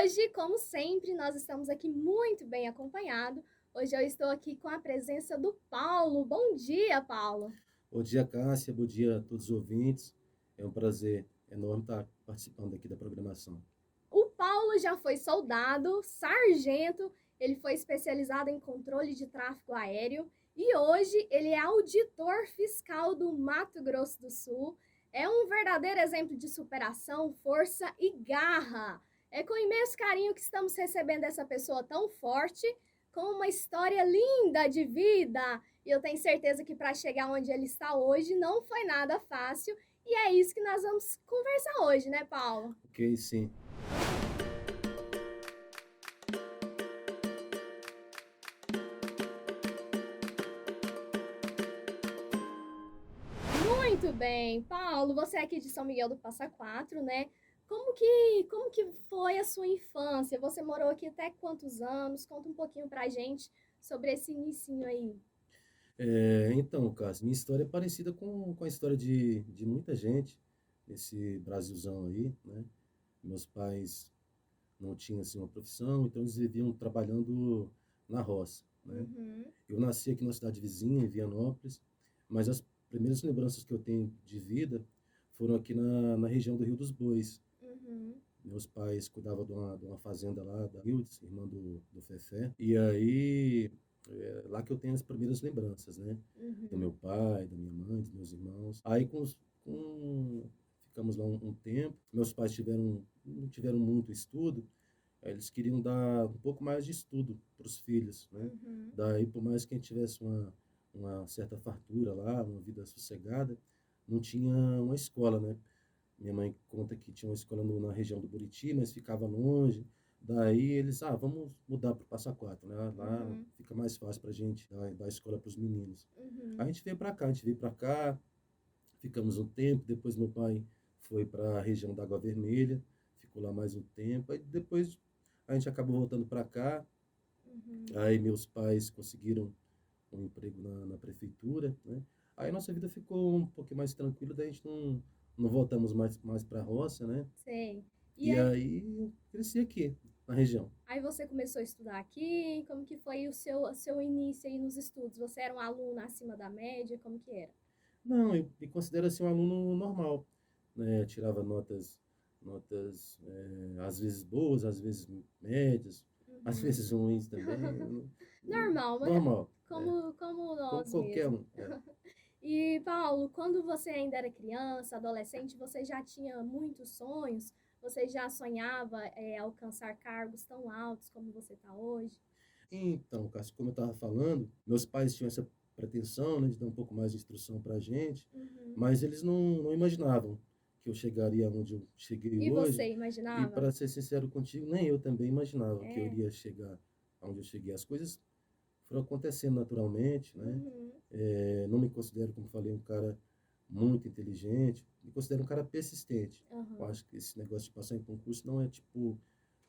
hoje, como sempre, nós estamos aqui muito bem acompanhados. Hoje eu estou aqui com a presença do Paulo. Bom dia, Paulo. Bom dia, Cássia. Bom dia a todos os ouvintes. É um prazer enorme estar participando aqui da programação. O Paulo já foi soldado, sargento, ele foi especializado em controle de tráfego aéreo e hoje ele é auditor fiscal do Mato Grosso do Sul. É um verdadeiro exemplo de superação, força e garra. É com imenso carinho que estamos recebendo essa pessoa tão forte, com uma história linda de vida. E eu tenho certeza que para chegar onde ele está hoje não foi nada fácil. E é isso que nós vamos conversar hoje, né, Paulo? Ok, sim. Muito bem, Paulo, você é aqui de São Miguel do Passa Quatro, né? Como que foi a sua infância? Você morou aqui até quantos anos? Conta um pouquinho pra gente sobre esse inicinho aí. Então, Cássia, minha história é parecida com a história de muita gente nesse Brasilzão aí, né? Meus pais não tinham assim, uma profissão, então eles viviam trabalhando na roça, né? Uhum, Eu nasci aqui na cidade vizinha, em Vianópolis, mas as primeiras lembranças que eu tenho de vida foram aqui na região do Rio dos Bois. uhum, Meus pais cuidavam de uma fazenda lá da Hildes, irmã do Fefé. E aí, lá que eu tenho as primeiras lembranças, né? Do meu uhum, pai, da minha mãe, dos meus irmãos. Aí, ficamos lá um tempo. Meus pais não tiveram muito estudo. Aí eles queriam dar um pouco mais de estudo para os filhos, né? uhum. Daí, por mais que a gente tivesse uma certa fartura lá, uma vida sossegada, não tinha uma escola, né? Minha mãe conta que tinha uma escola na região do Buriti, mas ficava longe. Daí eles, vamos mudar para o Passa Quatro, né? Lá Uhum, fica mais fácil para a gente dar escola para os meninos. Aí uhum, a gente veio para cá, a gente veio para cá, ficamos um tempo. Depois meu pai foi para a região da Água Vermelha, ficou lá mais um tempo. Aí depois a gente acabou voltando para cá. uhum. Aí meus pais conseguiram um emprego na prefeitura, né? Aí nossa vida ficou um pouquinho mais tranquila, daí a gente não voltamos mais para a roça, né? Sei. E E aí, aí eu cresci aqui, na região. aí você começou a estudar aqui? Como que foi o seu início aí nos estudos? Você era um aluno acima da média? Como que era? Não, eu me considero assim um aluno normal, né? Tirava notas às vezes boas, às vezes médias, às Uhum. vezes ruins também. Normal, Normal, como como nós qualquer mesmo. um. E, Paulo, quando você ainda era criança, adolescente, você já tinha muitos sonhos? Você já sonhava, alcançar cargos tão altos como você está hoje? Então, Cássio, como eu estava falando, meus pais tinham essa pretensão, né, de dar um pouco mais de instrução para a gente, Uhum. mas eles não imaginavam que eu chegaria onde eu cheguei E hoje. você E imaginava? para ser sincero contigo, nem eu também imaginava que eu É. iria chegar onde eu cheguei. As coisas foram acontecendo naturalmente, né? Uhum. Não me considero, como falei, um cara muito inteligente, me considero um cara persistente. Eu Aham. acho que esse negócio de passar em concurso não é tipo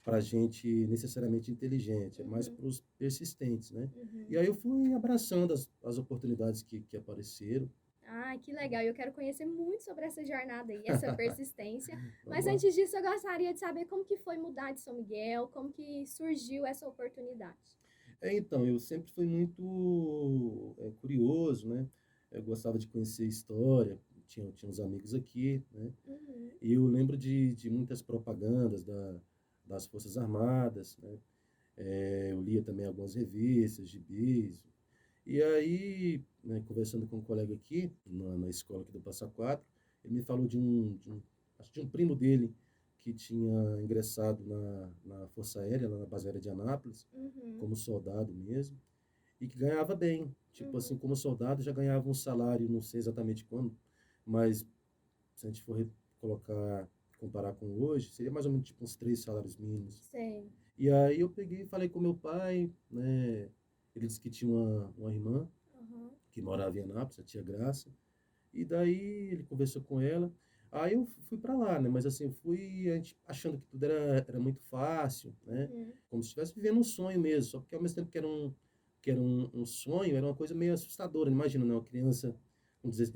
para gente necessariamente inteligente, é mais Uhum. para os persistentes, né? E Uhum. aí eu fui abraçando as oportunidades que apareceram. Ah, que legal. Eu quero conhecer muito sobre essa jornada aí, essa persistência. Mas Vamos lá. antes disso, eu gostaria de saber como que foi mudar de São Miguel, como que surgiu essa oportunidade. Então, eu sempre fui muito curioso, né? Eu gostava de conhecer história, tinha uns amigos aqui, né? Uhum. E eu lembro de muitas propagandas das Forças Armadas, né? Eu lia também algumas revistas, gibis. E aí, né, conversando com um colega aqui, na escola aqui do Passa Quatro, ele me falou acho que de um primo dele que tinha ingressado na Força Aérea, lá na base aérea de Anápolis, Uhum. como soldado mesmo, e que ganhava bem. Tipo assim, Uhum. como soldado já ganhava um salário, não sei exatamente quando, mas se a gente for colocar, comparar com hoje, seria mais ou menos tipo uns 3 salários mínimos. Sei. E aí eu peguei e falei com meu pai, né? Ele disse que tinha uma irmã Aham. que morava em Anápolis, a tia Graça. E daí ele conversou com ela. Aí eu fui para lá, né? Mas assim, eu fui a gente, achando que tudo era muito fácil, né? Uhum. Como se estivesse vivendo um sonho mesmo. Só que ao mesmo tempo que era um sonho, era uma coisa meio assustadora. Imagina, né? Uma criança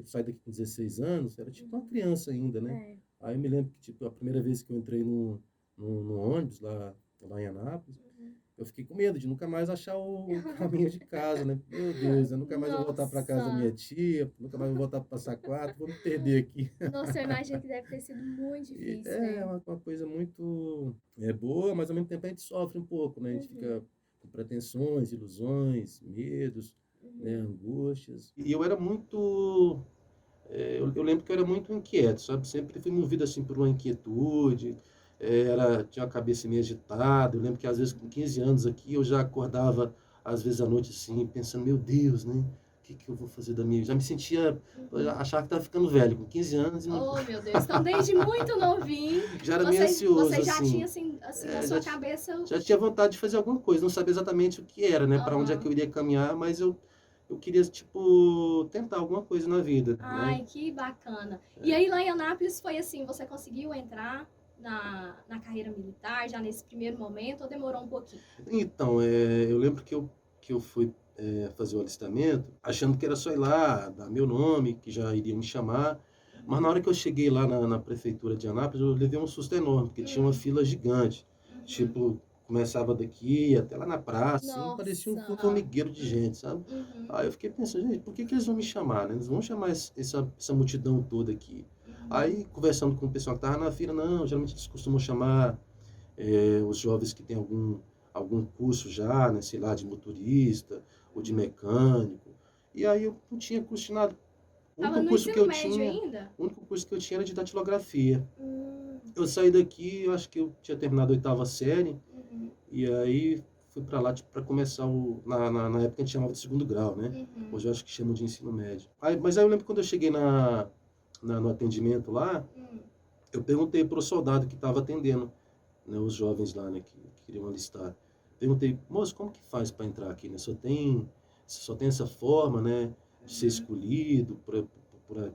sai daqui com 16 anos, era tipo uma Uhum. criança ainda, né? É. Aí eu me lembro que tipo, a primeira vez que eu entrei no ônibus lá lá em Anápolis, Uhum. eu fiquei com medo de nunca mais achar o caminho de casa, né? Meu Deus, eu nunca mais vou voltar para casa da minha Nossa! tia, nunca mais vou voltar para Passa Quatro, vou me perder aqui. Nossa, eu imagino que deve ter sido muito E difícil, é né? uma coisa muito boa, mas ao mesmo tempo a gente sofre um pouco, né? A gente Uhum, fica com pretensões, ilusões, medos, né? uhum. Angústias. E eu era muito. Eu lembro que eu era muito inquieto, sabe? Sempre fui movido assim por uma inquietude, tinha a cabeça meio agitada. Eu lembro que às vezes com 15 anos aqui eu já acordava, às vezes à noite assim, pensando, meu Deus, né? O que que eu vou fazer da minha vida? Já me sentia, eu já Uhum. achava que estava ficando velho, com 15 anos, e não, Oh, meu Deus. Então, desde muito novinho, já era meio você ansioso, já tinha, assim. assim, na É, sua cabeça. já tinha vontade de fazer alguma coisa, não sabia exatamente o que era, né? Para onde é que Aham. eu iria caminhar, mas eu queria, tipo, tentar alguma coisa na vida, né? Ai, que bacana. E aí, lá em Anápolis, foi assim: você conseguiu entrar na carreira militar já nesse primeiro momento ou demorou um pouquinho? Então, eu lembro que eu fui fazer o alistamento, achando que era só ir lá, dar meu nome, que já iriam me chamar. Mas na Uhum. hora que eu cheguei lá na prefeitura de Anápolis, eu levei um susto enorme, porque tinha uma Hum, fila gigante. uhum. Tipo, começava daqui até lá na praça, assim, parecia um Nossa. formigueiro de gente, sabe? Uhum, Aí eu fiquei pensando, gente, por que que eles vão me chamar, né? Eles vão chamar essa multidão toda aqui. uhum, Aí, conversando com o pessoal que estava na fila, não, geralmente eles costumam chamar os jovens que têm algum curso já, né, sei lá, de motorista ou de uhum. mecânico. E aí eu não tinha curso de nada. O Tava único no curso que ensino eu médio tinha, ainda? o único curso que eu tinha era de datilografia. Hum, Eu saí daqui, eu acho que eu tinha terminado a oitava série, uhum, e aí fui para lá tipo, para começar na época a gente chamava de segundo grau, né? uhum, Hoje eu acho que chamam de ensino médio. Mas aí eu lembro quando eu cheguei no atendimento lá, hum, eu perguntei para o soldado que estava atendendo, né, os jovens lá, né, que queriam alistar. Perguntei, moço, como que faz para entrar aqui, né? Só tem essa forma, né, de ser uhum, escolhido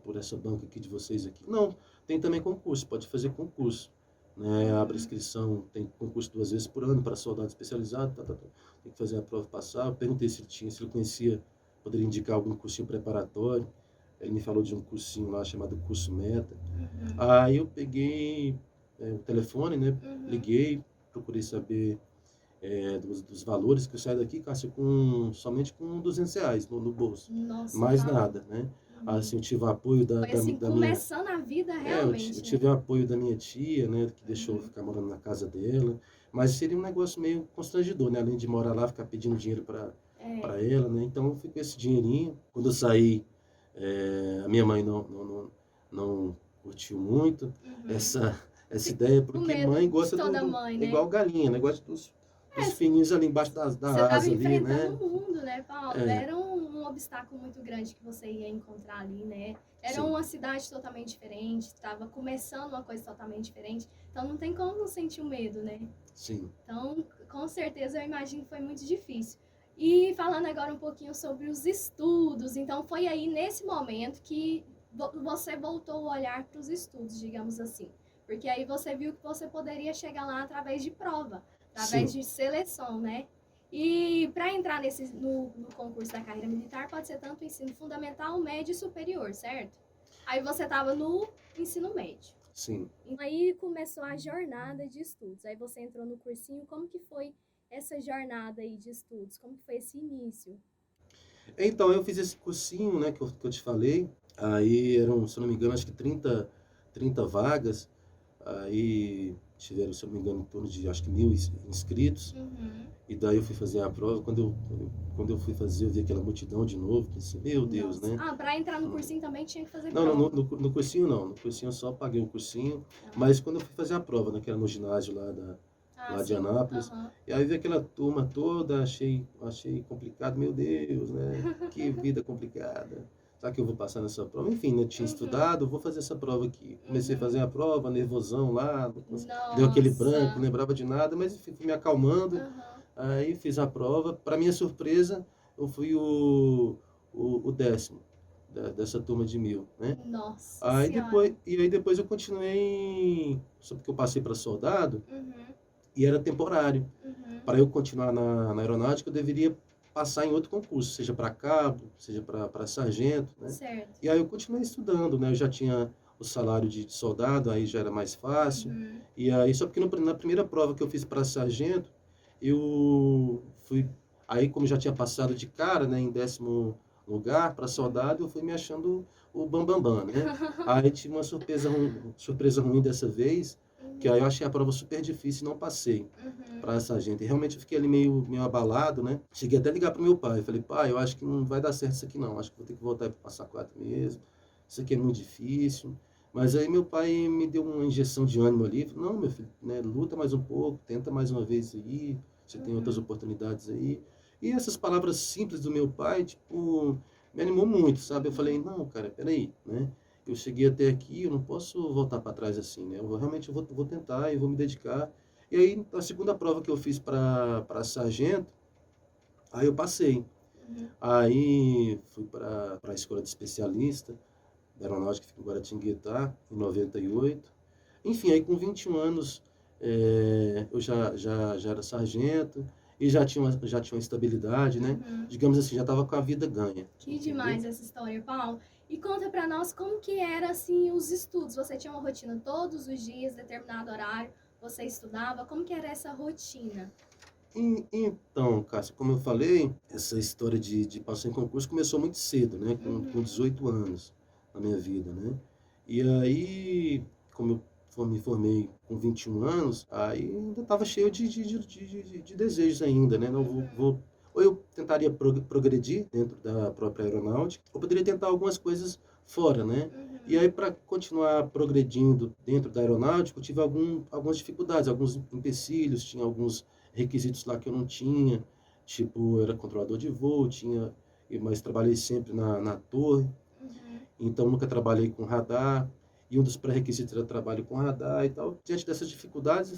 por essa banca aqui de vocês aqui? Não, tem também concurso, pode fazer concurso, né? Abre uhum. inscrição, tem concurso 2 vezes por ano para soldado especializado, tá, tá, tá. Tem que fazer a prova passar. Eu perguntei se ele conhecia, poderia indicar algum cursinho preparatório. Ele me falou de um cursinho lá chamado Curso Meta. Uhum, Aí eu peguei o telefone, né? uhum. Liguei, procurei saber dos valores, que eu saio daqui, Cássio, somente com R$ 200 no bolso. Nossa, Mais tava. nada, né? Uhum. Assim, eu tive o apoio Foi assim, da minha... começando a vida Eu realmente, tive né? o apoio da minha tia, né? Que deixou eu Uhum. ficar morando na casa dela. Mas seria um negócio meio constrangedor, né? Além de morar lá, ficar pedindo dinheiro É. para ela, né? Então eu fui com esse dinheirinho. Quando eu saí, a minha mãe não curtiu muito Uhum. essa Fi- ideia, O porque mãe medo de gosta toda mãe, é né? igual galinha, né? Gosta dos É, fininhos ali embaixo da você estava asa ali, enfrentando né? o mundo, né, Paulo? É, Era um obstáculo muito grande que você ia encontrar ali, né? Era sim, uma cidade totalmente diferente, estava começando uma coisa totalmente diferente. Então não tem como não sentir o medo, né? sim. Então, com certeza, eu imagino que foi muito difícil. E falando agora um pouquinho sobre os estudos, então foi aí nesse momento que você voltou o olhar para os estudos, digamos assim. Porque aí você viu que você poderia chegar lá através de prova, através Sim. de seleção, né? E para entrar no concurso da carreira militar, pode ser tanto ensino fundamental, médio e superior, certo? Aí você estava no ensino médio. Sim. Aí começou a jornada de estudos. Aí você entrou no cursinho. Como que foi essa jornada aí de estudos? Como que foi esse início? Então, eu fiz esse cursinho, né, que eu te falei. Aí eram, se eu não me engano, acho que trinta vagas. Aí tiveram, se eu não me engano, em torno de, acho que 1.000 inscritos. Uhum. E daí eu fui fazer a prova. Quando eu fui fazer, eu vi aquela multidão de novo. Pensei, meu Deus, Nossa. né? Ah, para entrar no cursinho também tinha que fazer Não, prova. no cursinho não. No cursinho eu só paguei o cursinho. Ah, Mas quando eu fui fazer a prova, né, que era no ginásio ah, lá de sim. Anápolis, Aham. e aí vi aquela turma toda, achei complicado, meu Deus, né? Que vida complicada. Será que eu vou passar nessa prova? Enfim, né, tinha Uhum. estudado, vou fazer essa prova aqui. Comecei a Uhum. fazer a prova, nervosão lá, deu aquele branco, não Nossa. lembrava de nada, mas enfim, fui me acalmando. Aham. Aí fiz a prova. Para minha surpresa, eu fui o 10º dessa turma de 1.000, né? Nossa senhora. Aí depois eu continuei, só porque eu passei para soldado Uhum. e era temporário. Uhum. Para eu continuar na aeronáutica, eu deveria passar em outro concurso, seja para cabo, seja para sargento, né? Certo. E aí eu continuei estudando, né? Eu já tinha o salário de soldado, aí já era mais fácil. Uhum. E aí, só porque na primeira prova que eu fiz para sargento, eu fui. Aí, como já tinha passado de cara, né, em 10º lugar para soldado, eu fui me achando o bambambam, bam, bam, né? Aí tive uma surpresa ruim dessa vez, que aí eu achei a prova super difícil e não passei Uhum. para sargento. E realmente eu fiquei ali meio abalado, né? Cheguei até a ligar pro meu pai. Falei, pai, eu acho que não vai dar certo isso aqui não. Acho que vou ter que voltar para passar 4 mesmo. Isso aqui é muito difícil. Mas aí meu pai me deu uma injeção de ânimo ali. Falou, não, meu filho, né, luta mais um pouco, tenta mais uma vez aí. Você tem outras Uhum. oportunidades aí. E essas palavras simples do meu pai, tipo, me animou muito, sabe? Eu falei, Uhum. não, cara, peraí, né? Eu cheguei até aqui, eu não posso voltar para trás assim, né? Realmente eu vou tentar e vou me dedicar. E aí, a segunda prova que eu fiz para sargento, aí eu passei. Uhum. Aí fui para a escola de especialista da aeronáutica que fica em Guaratinguetá, em 98. Enfim, aí com 21 anos eu já era sargento e já tinha uma estabilidade, né? Uhum. Digamos assim, já estava com a vida ganha, Que entendeu? demais essa história, Paulo. E conta pra nós como que era assim os estudos. Você tinha uma rotina todos os dias, determinado horário, você estudava? Como que era essa rotina? Então, Cássio, como eu falei, essa história de passar em concurso começou muito cedo, né? Com Uhum. 18 anos na minha vida, né? E aí, como me formei com 21 anos, aí ainda estava cheio de desejos ainda, né? Não Uhum. ou eu tentaria progredir dentro da própria aeronáutica, ou poderia tentar algumas coisas fora, né? E Uhum. aí, para continuar progredindo dentro da aeronáutica, eu tive algumas dificuldades, alguns empecilhos, tinha alguns requisitos lá que eu não tinha, tipo, eu era controlador de voo, mas trabalhei sempre na torre, Uhum. então nunca trabalhei com radar, e um dos pré-requisitos era trabalho com radar e tal. Diante dessas dificuldades,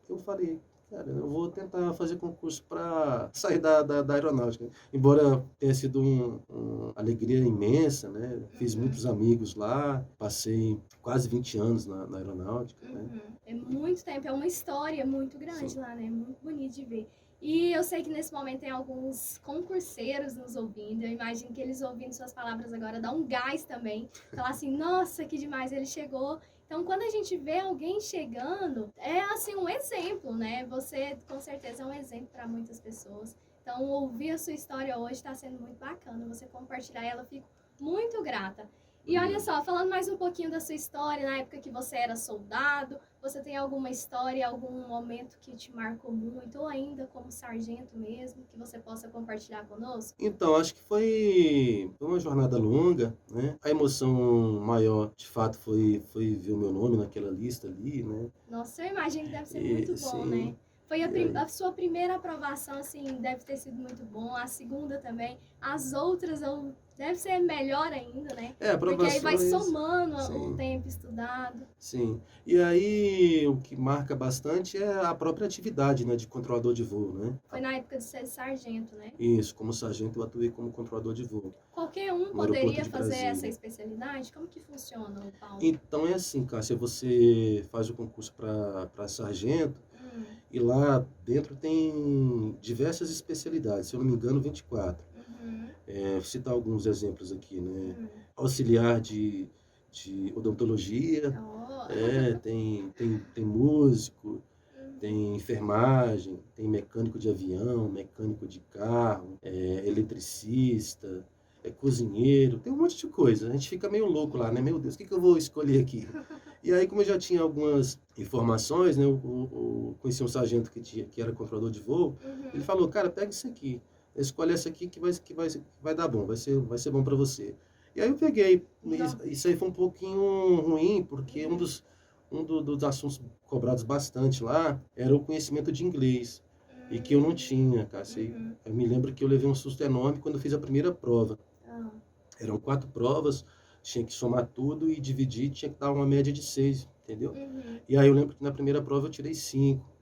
eu falei, cara, eu vou tentar fazer concurso para sair da aeronáutica. Embora tenha sido uma alegria imensa, né? Fiz Uhum. muitos amigos lá, passei quase 20 anos na aeronáutica, né? Uhum. É muito tempo, é uma história muito grande Sim. lá, né? Muito bonito de ver. E eu sei que nesse momento tem alguns concurseiros nos ouvindo. Eu imagino que eles ouvindo suas palavras agora dá um gás também. Falar assim, nossa, que demais, ele chegou. Então, quando a gente vê alguém chegando, é assim um exemplo, né? Você com certeza é um exemplo para muitas pessoas. Então, ouvir a sua história hoje está sendo muito bacana. Você compartilhar ela, eu fico muito grata. E olha Obrigado. só, falando mais um pouquinho da sua história, na época que você era soldado, você tem alguma história, algum momento que te marcou muito, ou ainda como sargento mesmo, que você possa compartilhar conosco? Então, acho que foi uma jornada longa, né? A emoção maior, de fato, foi ver o meu nome naquela lista ali, né? Nossa, eu imagino que deve ser muito E, bom, sim, né? Foi e aí? a sua primeira aprovação, assim, deve ter sido muito bom, a segunda também. As outras deve ser melhor ainda, né? Porque aí vai Aprovações, somando o sim, tempo estudado. sim. E aí, o que marca bastante é a própria atividade, né, de controlador de voo, né? Foi na época de ser sargento, né? Isso, como sargento, eu atuei como controlador de voo Qualquer um no aeroporto poderia de fazer essa Brasília. especialidade? Como que funciona, Paulo? Então, é assim, Cássia, você faz o concurso para sargento, Hum. e lá dentro tem diversas especialidades, se eu não me engano, 24. Uhum. Vou citar alguns exemplos aqui, né? Hum. Auxiliar de odontologia, Oh. tem músico, Uhum. tem enfermagem, tem mecânico de avião, mecânico de carro, eletricista, cozinheiro, tem um monte de coisa. A gente fica meio louco lá, né? Meu Deus, o que eu vou escolher aqui? E aí, como eu já tinha algumas informações, né? Eu conheci um sargento que era controlador de voo, ele Uhum. falou, cara, pega isso aqui, escolhe essa aqui que vai dar bom, vai ser bom para você. E aí eu peguei, Não. isso aí foi um pouquinho ruim, porque Uhum. dos assuntos cobrados bastante lá era o conhecimento de inglês, e que eu não Hum. tinha, cara. Uhum. Eu me lembro que eu levei um susto enorme quando eu fiz a primeira prova. Ah. Eram 4 provas, tinha que somar tudo e dividir, tinha que dar uma média de 6, entendeu? Uhum. E aí eu lembro que na primeira prova eu tirei 5.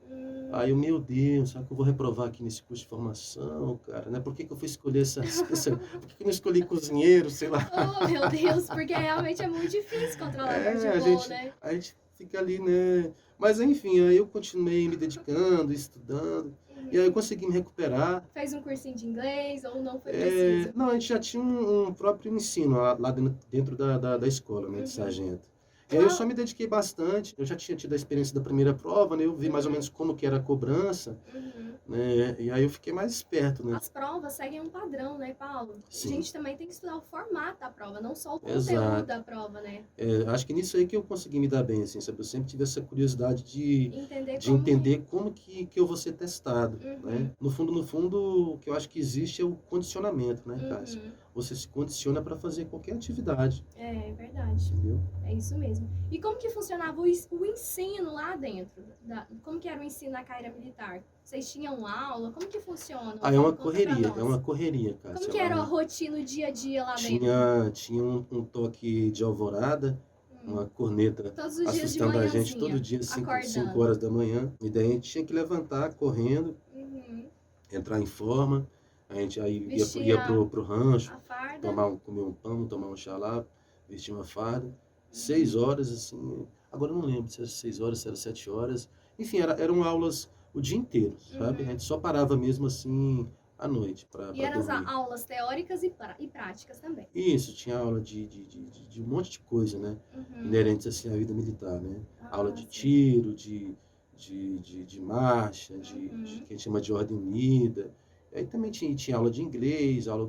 Aí eu, Hum. meu Deus, será que eu vou reprovar aqui nesse curso de formação, cara, né? Por que que eu fui escolher essa especialidade? Por que que eu não escolhi cozinheiro, sei lá? Oh, meu Deus, porque realmente é muito difícil controlador de A voo, gente, né? a gente fica ali, né? Mas enfim, aí eu continuei me dedicando, estudando, e aí eu Uhum. consegui me recuperar. Fez um cursinho de inglês ou não foi preciso? Não, a gente já tinha um próprio ensino lá dentro da escola, né, de Uhum. sargento. E aí eu só Qual? me dediquei bastante, eu já tinha tido a experiência da primeira prova, né, eu vi mais ou Uhum, menos como que era a cobrança, uhum. né, e aí eu fiquei mais esperto, né. As provas seguem um padrão, né, Paulo? A Sim, gente também tem que estudar o formato da prova, não só o conteúdo exato. da prova, né? Acho que nisso aí que eu consegui me dar bem, assim, sabe, eu sempre tive essa curiosidade de Entender de como. entender como que eu vou ser testado, né. Uhum, No fundo, o que eu acho que existe é o condicionamento, né, Cássia. uhum. Você se condiciona para fazer qualquer atividade, É verdade. entendeu. É isso mesmo. E como que funcionava o ensino lá dentro? Como que era o ensino na carreira militar? Vocês tinham aula? Como que funciona? Ah, Paulo, conta pra é uma nós. correria, Como Cássia, que era a lá. rotina, o dia a dia lá dentro? Tinha um toque de alvorada, Hum. uma corneta Todos os dias de assustando a gente todo manhãzinha, dia, cinco acordando. horas da manhã, e daí a gente tinha que levantar correndo, Uhum. entrar em forma, a gente aí ia Vestia pro rancho, a farda. comer um pão, tomar um xalá, vestir uma farda, Uhum. 6 horas, assim, agora eu não lembro se era 6 horas, se era 7 horas, enfim, eram aulas o dia inteiro, sabe? A Uhum. gente só parava mesmo assim à noite E para eram as dormir. aulas teóricas e práticas também. Isso, tinha aula de um monte de coisa, né? Uhum. Inerentes assim à vida militar, né? Aula Ah, de sim. tiro, de marcha, Uhum. que a gente chama de ordem unida. E aí também tinha aula de inglês, aula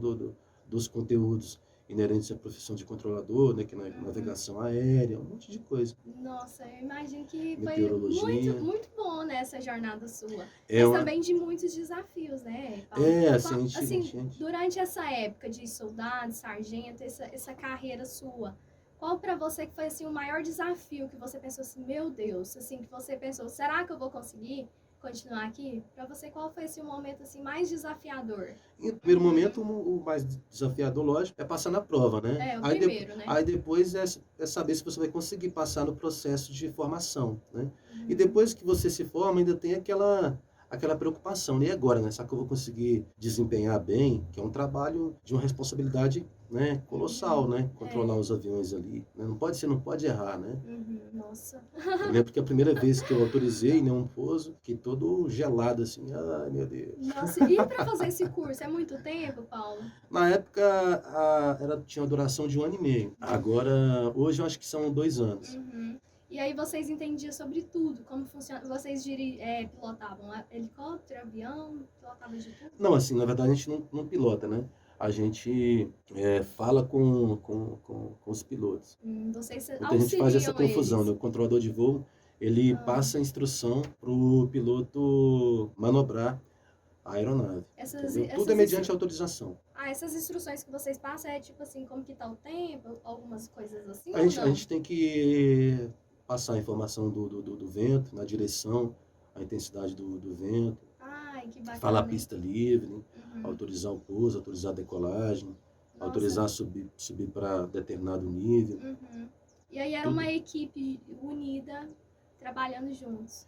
dos conteúdos inerentes à profissão de controlador, né? Que é Uhum. navegação aérea, um monte de coisa. Nossa, eu imagino que foi muito, Meteorologia. muito bom, né, essa jornada sua. É Mas uma. também de muitos desafios, né, Paulo? Assim, Assim, durante essa época de soldado, sargento, essa carreira sua, qual para você que foi assim o maior desafio que você pensou assim, meu Deus, assim, que você pensou, será que eu vou conseguir continuar aqui? Para você, qual foi esse momento assim mais desafiador? Em primeiro Uhum. momento, o mais desafiador, lógico, é passar na prova, né? É, o primeiro, né? Aí depois é saber se você vai conseguir passar no processo de formação, né? E Uhum. depois que você se forma, ainda tem aquela preocupação, né? E agora, né? Será que eu vou conseguir desempenhar bem? Que é um trabalho de uma responsabilidade, né? Colossal, Uhum. né? Controlar É. os aviões ali, né? Você não pode errar, né? Uhum. Nossa. Eu lembro que a primeira vez que eu autorizei, né, um pouso, fiquei todo gelado, assim, ai meu Deus. Nossa, e para fazer esse curso é muito tempo, Paulo? Na época, tinha uma duração de 1 ano e meio. Agora, hoje eu acho que são 2 anos. Uhum. E aí vocês entendiam sobre tudo, como funciona. Vocês pilotavam helicóptero, avião, pilotavam de tudo? Não, assim, na verdade a gente não pilota, né? A gente fala com os pilotos. Vocês Muita gente faz essa auxiliam confusão, né? eles. O controlador de voo, ele Ah, passa a instrução para o piloto manobrar a aeronave, essas, entendeu? Tudo é essas, mediante instru... autorização. essas instruções que vocês passam é tipo assim, como que tá o tempo, algumas coisas assim A ou gente, a não? gente tem que passar a informação do vento, na direção, a intensidade do vento, Ai, que falar a bacana, hein? pista livre, Uhum. autorizar o pouso, autorizar a decolagem, Nossa. autorizar subir para determinado nível. Uhum. E aí era Tudo uma equipe unida, trabalhando juntos.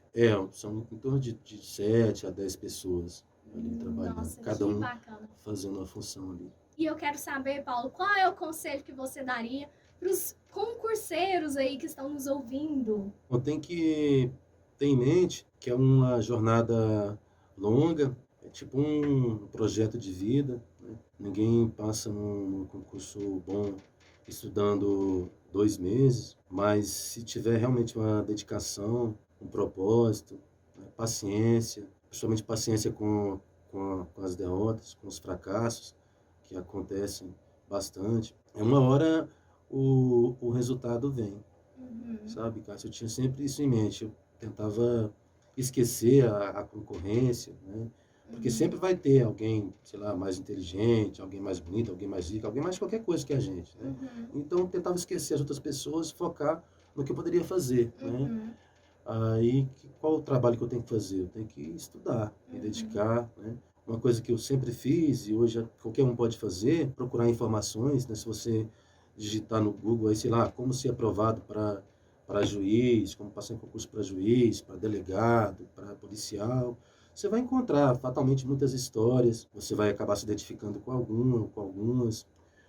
são em torno de 7 a 10 pessoas ali trabalhando, Nossa, cada que um bacana. fazendo uma função ali. E eu quero saber, Paulo, qual é o conselho que você daria para os concurseiros aí que estão nos ouvindo? Então tem que ter em mente que é uma jornada longa, é tipo um projeto de vida, né? Ninguém passa num concurso bom estudando 2 meses, mas se tiver realmente uma dedicação, um propósito, né, paciência, principalmente paciência com as derrotas, com os fracassos, que acontecem bastante, uma hora o resultado vem. Uhum, Sabe, Cássio? Eu tinha sempre isso em mente. Eu tentava esquecer a concorrência, né? Porque uhum, sempre vai ter alguém, sei lá, mais inteligente, alguém mais bonito, alguém mais rico, alguém mais qualquer coisa que a gente, né? uhum, Então eu tentava esquecer as outras pessoas, focar no que eu poderia fazer, né? uhum, Aí, qual o trabalho que eu tenho que fazer? Eu tenho que estudar, me uhum, dedicar, né? Uma coisa que eu sempre fiz e hoje qualquer um pode fazer, procurar informações, né? Se você digitar no Google aí, sei lá, como ser aprovado para juiz, como passar em concurso para juiz, para delegado, para policial, você vai encontrar fatalmente muitas histórias, você vai acabar se identificando com alguma ou com algumas.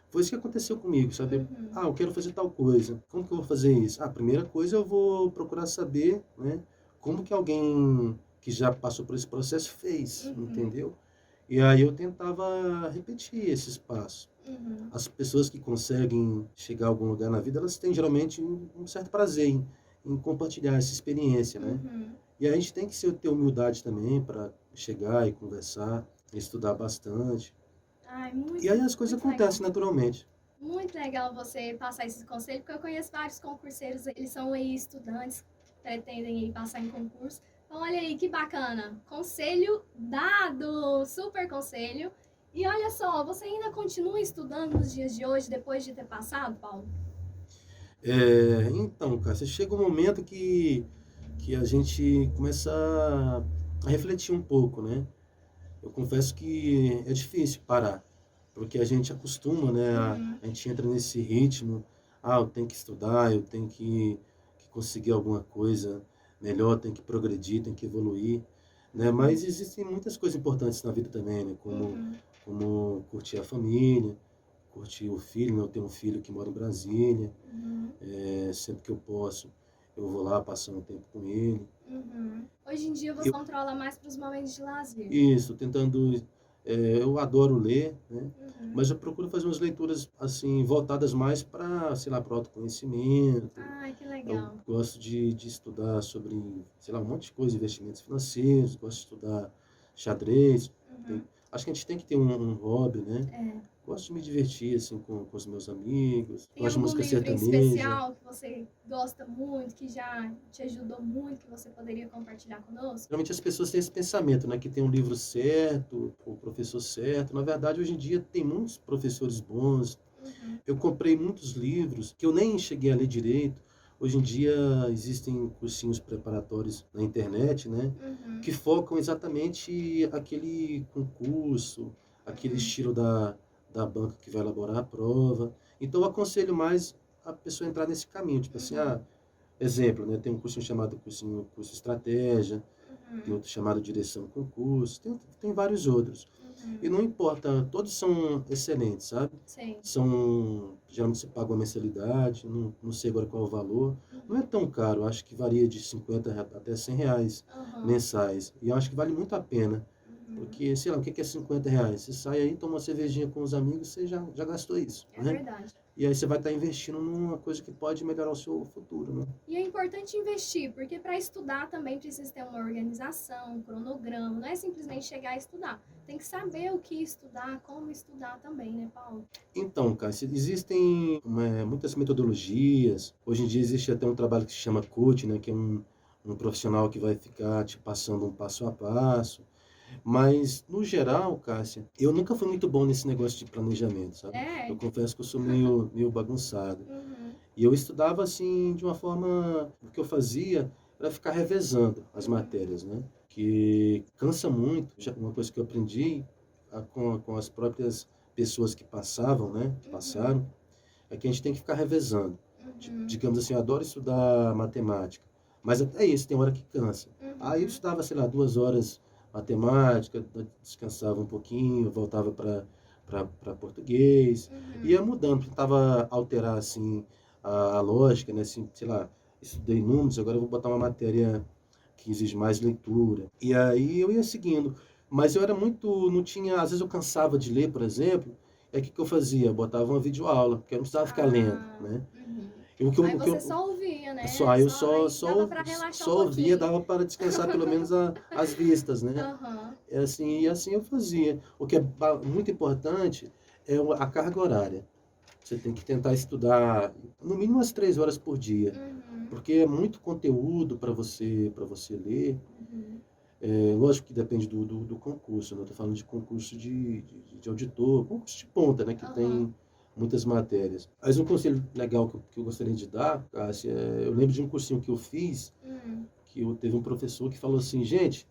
Foi isso que aconteceu comigo, sabe? uhum, Ah, eu quero fazer tal coisa. Como que eu vou fazer isso? Ah, a primeira coisa eu vou procurar saber, né, como que alguém que já passou por esse processo fez, uhum. entendeu? E aí eu tentava repetir esses passos. Uhum. As pessoas que conseguem chegar a algum lugar na vida, elas têm geralmente um certo prazer em compartilhar essa experiência, né? Uhum. E a gente tem que ter humildade também para chegar e conversar, estudar bastante. Ai, E aí as coisas muito legal. acontecem naturalmente. Muito legal você passar esse conselho, porque eu conheço vários concurseiros, eles são aí estudantes, pretendem aí passar em concurso. Então, olha aí que bacana. Conselho dado, super conselho. E olha só, você ainda continua estudando nos dias de hoje, depois de ter passado, Paulo? Então, cara, você chega um momento que a gente começa a refletir um pouco, né? Eu confesso que é difícil parar, porque a gente acostuma, né? Uhum, A gente entra nesse ritmo, eu tenho que estudar, eu tenho que conseguir alguma coisa melhor, tenho que progredir, tenho que evoluir, né? uhum, Mas existem muitas coisas importantes na vida também, né? uhum, Como curtir a família, curtir o filho, né? Eu tenho um filho que mora em Brasília, uhum, sempre que eu posso, eu vou lá passar um tempo com ele. uhum. Hoje em dia você Eu, controla mais para os momentos de lazer. isso, tentando. Eu adoro ler, né? Uhum. Mas eu procuro fazer umas leituras assim voltadas mais para, sei lá, para autoconhecimento. Ai, que Eu legal. gosto de estudar sobre, sei lá, um monte de coisa, investimentos financeiros, gosto de estudar xadrez. Uhum. Acho que a gente tem que ter um hobby, né? É. Gosto de me divertir assim com os meus amigos. Tem Gosto de algum música livro em sertaneja. especial que você gosta muito, que já te ajudou muito, que você poderia compartilhar conosco? Geralmente as pessoas têm esse pensamento, né, que tem um livro certo, o professor certo. Na verdade, hoje em dia tem muitos professores bons. Uhum, Eu comprei muitos livros que eu nem cheguei a ler direito. Hoje em dia existem cursinhos preparatórios na internet, né, uhum, que focam exatamente aquele concurso, aquele uhum, estilo da banca que vai elaborar a prova. Então eu aconselho mais a pessoa entrar nesse caminho, tipo assim, uhum, exemplo, né, tem um cursinho chamado curso Estratégia, tem uhum, outro chamado Direção Concurso, tem vários outros. E uhum. não importa, todos são excelentes, sabe? Sei. Geralmente você paga uma mensalidade, não sei agora qual é o valor. Não é Uhum, tão caro, acho que varia de 50 até R$ 100 aham, mensais. E eu acho que vale muito a pena. uhum. Porque, sei lá, o que é R$ 50? Você sai aí, toma uma cervejinha com os amigos, você já gastou isso, É né? verdade. E aí você vai estar investindo numa coisa que pode melhorar o seu futuro, né? E é importante investir, porque para estudar também precisa ter uma organização, um cronograma, não é simplesmente chegar e estudar. Tem que saber o que estudar, como estudar também, né, Paulo? Então, cara, existem muitas metodologias. Hoje em dia existe até um trabalho que se chama coach, né, que é um profissional que vai ficar te passando um passo a passo. Mas, no geral, Cássia, eu nunca fui muito bom nesse negócio de planejamento, sabe? Eu É. confesso que eu sou meio bagunçado. Uhum, E eu estudava assim de uma forma, o que eu fazia era ficar revezando as uhum, matérias, né? Que cansa muito. Uma coisa que eu aprendi com as próprias pessoas que passavam, né? Que uhum, passaram, é que a gente tem que ficar revezando. uhum, Digamos assim, eu adoro estudar matemática, mas até isso tem hora que cansa. Aí eu uhum, estudava, sei lá, 2 horas matemática, descansava um pouquinho, voltava para português, ia uhum. mudando, tentava alterar assim a lógica, né? Assim, sei lá, estudei números, agora eu vou botar uma matéria que exige mais leitura. E aí eu ia seguindo. Mas eu era muito, não tinha, às vezes eu cansava de ler, por exemplo, é o que eu fazia? Eu botava uma videoaula, porque eu não precisava ficar lendo, Ah, né? uhum. E Aí você só ouvia, né? aí eu Aí dava para relaxar um só ouvia, pouquinho. dava para descansar pelo menos as vistas, né? Aham. E assim eu fazia. O que é muito importante é a carga horária. Você tem que tentar estudar no mínimo umas 3 horas por dia, Uhum, porque é muito conteúdo para você ler. uhum, Lógico que depende do concurso, né? Eu estou falando de concurso de auditor, concurso de ponta, né? Que aham. tem muitas matérias. Mas um conselho legal que eu gostaria de dar, Cássia, eu lembro de um cursinho que eu fiz, Hum, teve um professor que falou assim, gente,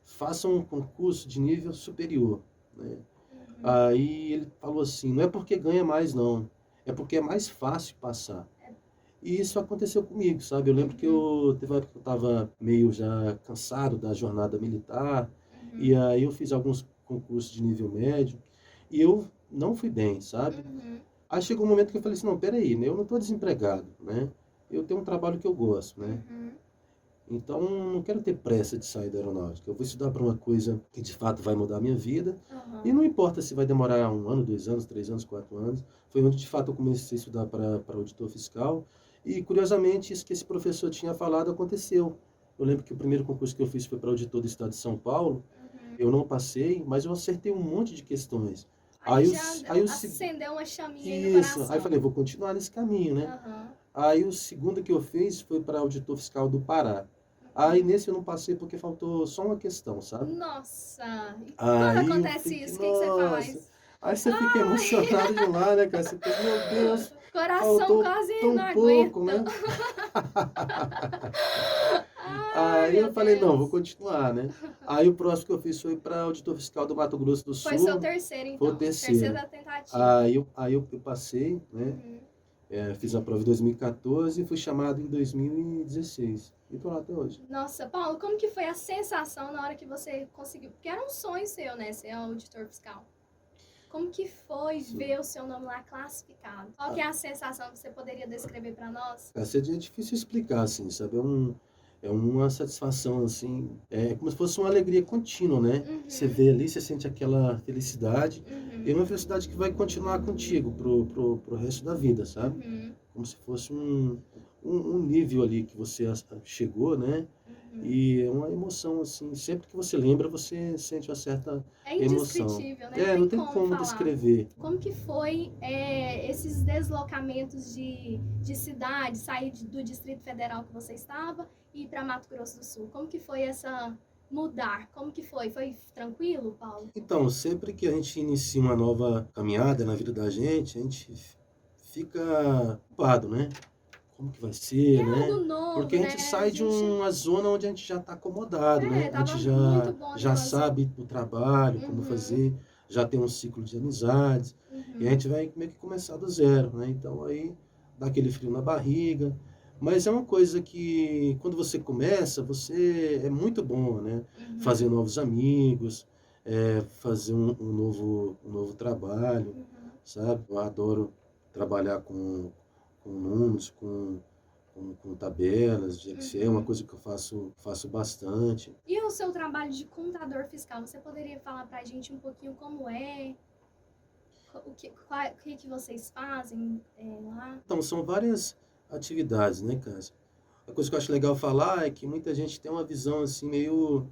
façam um concurso de nível superior, né? uhum. Aí ele falou assim, não é porque ganha mais não, é porque é mais fácil passar. E isso aconteceu comigo, sabe? Eu lembro que Uhum, teve uma época que eu estava meio já cansado da jornada militar, e uhum, aí eu fiz alguns concursos de nível médio, e eu não fui bem, sabe? uhum, Aí chegou um momento que eu falei assim, não, peraí, né? Eu não estou desempregado, né? Eu tenho um trabalho que eu gosto, né? uhum. Então, não quero ter pressa de sair da aeronáutica. Eu vou estudar para uma coisa que de fato vai mudar a minha vida. E Aham. não importa se vai demorar 1 ano, 2 anos, 3 anos, 4 anos. Foi onde de fato eu comecei a estudar para auditor fiscal. E curiosamente, isso que esse professor tinha falado aconteceu. Eu lembro que o primeiro concurso que eu fiz foi para auditor do estado de São Paulo. Uhum. Eu não passei, mas eu acertei um monte de questões. Aí Aí, já aí o, acendeu uma chaminha aí no isso. Aí eu falei, coração. vou continuar nesse caminho, né? Aham. Aí o segundo que eu fiz foi para auditor fiscal do Pará. Aí Uhum. nesse eu não passei porque faltou só uma questão, sabe? Nossa! E quando Aí eu acontece fiquei, isso, o que você nossa. faz? Aí você fica Ai! emocionado de um lado, né, cara? Você pensa, meu Deus, Coração faltou quase não tão pouco, aguenta. né? Ai, Aí meu eu falei, não, vou Deus. continuar, né? Aí o próximo que eu fiz foi para auditor fiscal do Mato Grosso do Foi seu Sul, terceiro, foi o então. terceiro. Terceira tentativa. Aí eu passei, né? Uhum. Fiz a prova em 2014 e fui chamado em 2016. E tô lá até hoje. Nossa, Paulo, como que foi a sensação na hora que você conseguiu? Porque era um sonho seu, né? Ser auditor fiscal. Como que foi Sim. ver o seu nome lá classificado? Qual que é a sensação que você poderia descrever para nós? Essa é difícil explicar, assim, sabe? É uma satisfação, assim, é como se fosse uma alegria contínua, né? Você Uhum, vê ali, você sente aquela felicidade, e é uhum, uma felicidade que vai continuar contigo pro resto da vida, sabe? uhum, Como se fosse um nível ali que você chegou, né? uhum. E é uma emoção, assim, sempre que você lembra, você sente uma certa É emoção. indescritível, né? Não Não tem tem como como falar. descrever. Como que foi esses deslocamentos de cidade, sair do Distrito Federal que você estava e ir para Mato Grosso do Sul? Como que foi essa mudar? Como que foi? Foi tranquilo, Paulo? Então, sempre que a gente inicia uma nova caminhada na vida da gente, a gente fica ocupado, né? Como que vai E ser, é né? algo Porque novo, a né? gente A sai de gente, uma zona onde a gente já está acomodado, né? A tava gente muito já, bom já aquela zona. sabe o trabalho, como Uhum, fazer, já tem um ciclo de amizades, e a uhum, gente vai meio que começar do zero, né? Então aí dá aquele frio na barriga, mas é uma coisa que quando você começa, você é muito bom, né? Fazer uhum, novos amigos, fazer um novo trabalho, uhum, sabe? Eu adoro trabalhar com números, com tabelas de Excel, é uma uhum. coisa que eu faço bastante. E o seu trabalho de contador fiscal, você poderia falar pra gente um pouquinho como é? O que vocês fazem lá? Então, são várias atividades, né, Cássio? A coisa que eu acho legal falar é que muita gente tem uma visão assim meio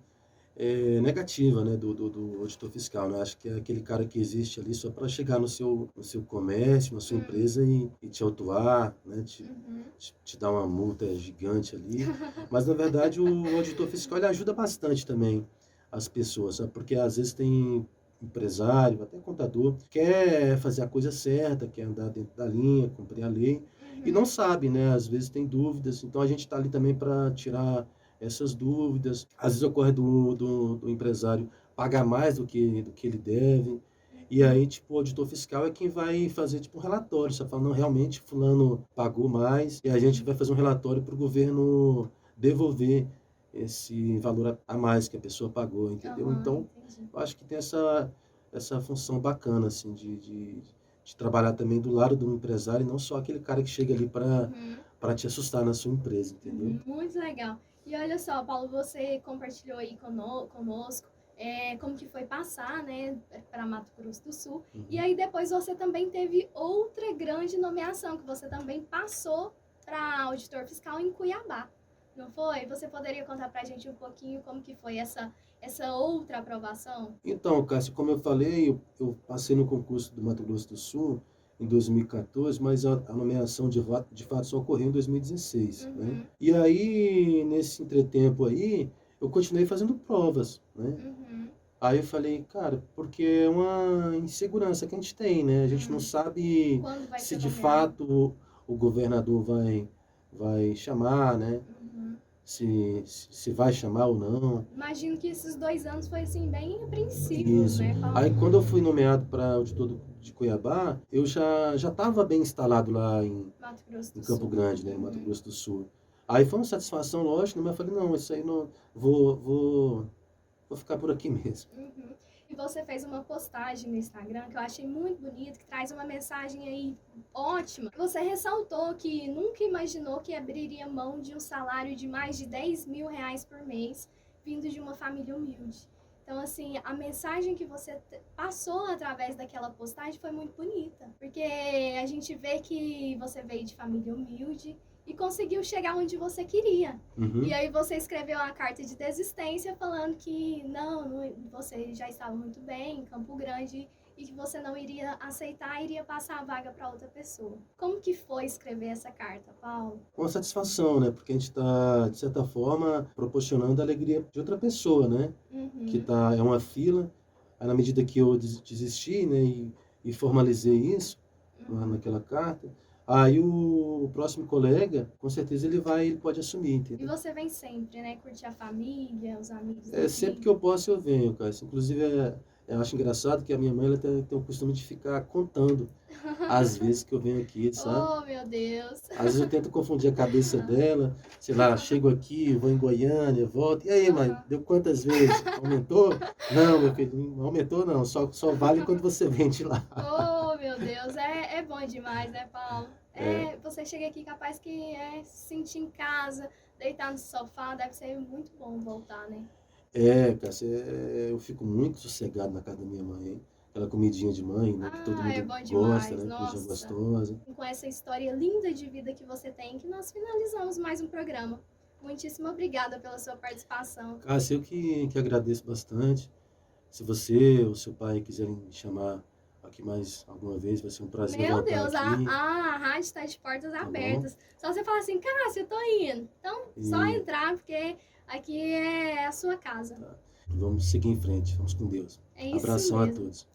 negativa, né, do auditor fiscal, né? Acho que é aquele cara que existe ali só para chegar no seu comércio, na sua Hum, empresa e te autuar, né, te, uhum, te, te dar uma multa gigante ali. Mas, na verdade, o auditor fiscal ele ajuda bastante também as pessoas, sabe? Porque às vezes tem empresário, até contador, quer fazer a coisa certa, quer andar dentro da linha, cumprir a lei, e não uhum, sabe, né? Às vezes tem dúvidas, então a gente está ali também para tirar essas dúvidas. Às vezes ocorre do empresário pagar mais do que ele deve. E uhum, aí, tipo, o auditor fiscal é quem vai fazer, tipo, um relatório. Você fala, não, realmente, fulano pagou mais. E a gente vai fazer um relatório para o governo devolver esse valor a mais que a pessoa pagou, entendeu? aham, Então, entendi. eu acho que tem essa função bacana, assim, de trabalhar também do lado do empresário e não só aquele cara que chega ali para Uhum, para te assustar na sua empresa, entendeu? uhum, muito legal. E olha só, Paulo, você compartilhou aí conosco como que foi passar, né, para Mato Grosso do Sul. E Uhum. aí depois você também teve outra grande nomeação, que você também passou para auditor fiscal em Cuiabá, não foi? Você poderia contar para a gente um pouquinho como que foi essa outra aprovação? Então, Cássio, como eu falei, eu passei no concurso do Mato Grosso do Sul em 2014, mas a nomeação de fato só ocorreu em 2016, né? Uhum, E aí, nesse entretempo aí, eu continuei fazendo provas, né? uhum, Aí eu falei, cara, porque é uma insegurança que a gente tem, né? A gente não uhum. sabe Quando vai se ser de nomeado? fato o governador vai chamar, né? Uhum. Se vai chamar ou não. Imagino que esses 2 anos foi assim bem apreensivos, Isso. né? Aí quando eu fui nomeado para auditor de Cuiabá, eu já estava bem instalado lá Mato Grosso em do Campo Sul. Grande, né, no Mato Uhum. Grosso do Sul. Aí foi uma satisfação, lógico, né, mas eu falei, não, isso aí não, vou vou ficar por aqui mesmo. Uhum. E você fez uma postagem no Instagram que eu achei muito bonito, que traz uma mensagem aí ótima. Você ressaltou que nunca imaginou que abriria mão de um salário de mais de 10 mil reais por mês, vindo de uma família humilde. Então, assim, a mensagem que você passou através daquela postagem foi muito bonita. Porque a gente vê que você veio de família humilde e conseguiu chegar onde você queria. Uhum. E aí você escreveu uma carta de desistência falando que você já estava muito bem em Campo Grande e que você não iria aceitar, iria passar a vaga para outra pessoa. Como que foi escrever essa carta, Paulo? Com a satisfação, né? Porque a gente está, de certa forma, proporcionando a alegria de outra pessoa, né? Que Uhum. é uma fila. Aí, na medida que eu desisti, né? E formalizei isso naquela carta, aí o próximo colega, com certeza ele pode assumir, E entendeu? você vem sempre, né? Curtir a família, os amigos Sempre daqui. que eu posso eu venho, cara. Inclusive, eu acho engraçado que a minha mãe ela tem o costume de ficar contando as vezes que eu venho aqui, sabe? Oh, meu Deus! Às vezes eu tento confundir a cabeça dela, sei lá, chego aqui, vou em Goiânia, volto. E aí, mãe, Aham. deu quantas vezes? Aumentou? Não, meu filho, não aumentou não, só vale quando você vem de lá. Oh, meu Deus, é bom demais, né, Paulo? É, Você chega aqui capaz que se sentir em casa, deitar no sofá, deve ser muito bom voltar, né? cara, eu fico muito sossegado na casa da minha mãe, hein? Aquela comidinha de mãe, né, que todo Ah, é mundo bom gosta, demais, né, comidinha nossa. gostosa. Com essa história linda de vida que você tem, que nós finalizamos mais um programa. Muitíssimo obrigada pela sua participação. Cássio, eu que agradeço bastante. Se você ou seu pai quiserem me chamar aqui mais alguma vez, vai ser um prazer Meu voltar Deus, aqui, a rádio está de portas tá bom? abertas. Só você falar assim, Cássia, eu tô indo. Então, só E entrar, porque aqui é a sua casa. tá, vamos seguir em frente, vamos com Deus. É isso Abração a mesmo. todos.